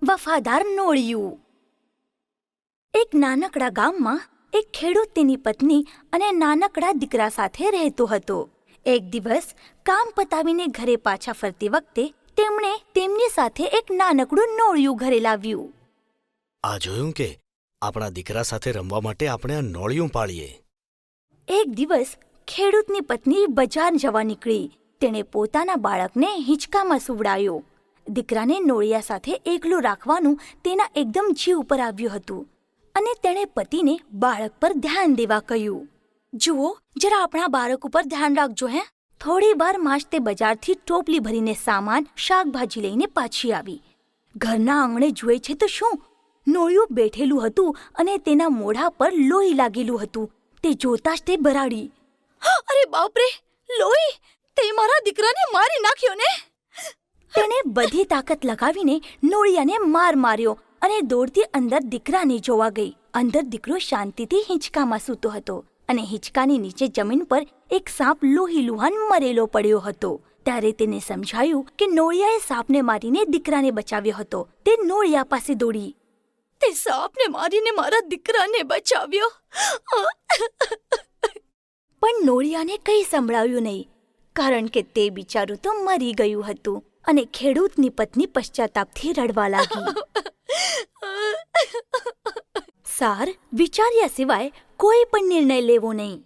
વફાદાર નોળિયું. એક નાનકડા ગામમાં એક ખેડૂત તેની પત્ની અને નાનકડા દીકરા સાથે રહેતો હતો. એક દિવસ કામ પતાવીને ઘરે પાછા ફરતી વખતે તેમણે તેમની સાથે એક નાનકડું નોળિયું ઘરે લાવ્યું. આ જોયું કે આપણા દીકરા સાથે રમવા માટે આપણે આ નોળિયું પાળીએ. એક દિવસ ખેડૂતની પત્ની બજાર જવા નીકળી. તેણે પોતાના બાળકને હિંચકામાં સુવડાવ્યો. દીકરાને નોળિયા સાથે એકલું રાખવાનું તેના એકદમ જીવ ઉપર આવ્યું હતું અને તેણે પતિને બાળક પર ધ્યાન દેવા કહ્યું. જુઓ, જરા આપણા બાળક ઉપર ધ્યાન રાખજો. થોડી વારમાં જ તે બજારથી ટોપલી ભરીને સામાન શાકભાજી લઈને પાછી આવી. ઘરના આંગણે જુએ છે તો શું, નોળિયું બેઠેલું હતું અને તેના મોઢા પર લોહી લાગેલું હતું. તે જોતા જ તે ભરાડી. અરે બાપરે, લોહી! તે મારા દીકરાને મારી નાખ્યો ને! તેણે બધી તાકાત લગાવીને નોળિયાને માર માર્યો અને દોડતી અંદર દીકરાને જોવા ગઈ. અંદર દીકરો શાંતિથી હિંચકામાં સૂતો હતો અને હિંચકાની નીચે જમીન પર એક સાપ લોહી લુહાન મરેલો પડ્યો હતો. ત્યારે તેને સમજાયું કે નોળિયાએ સાપને મારીને દીકરાને બચાવ્યો હતો. તે નોળિયા પાસે દોડી. તે સાપને મારીને મારા દીકરાને બચાવ્યો. પણ નોળિયાને કંઈ સંભળાવ્યું નહીં, કારણ કે તે બિચારું તો મરી ગયું હતું અને ખેડૂતની પત્ની પશ્ચાતાપથી રડવા લાગી. સાર, વિચાર્યા સિવાય કોઈ પણ નિર્ણય લેવો નહીં.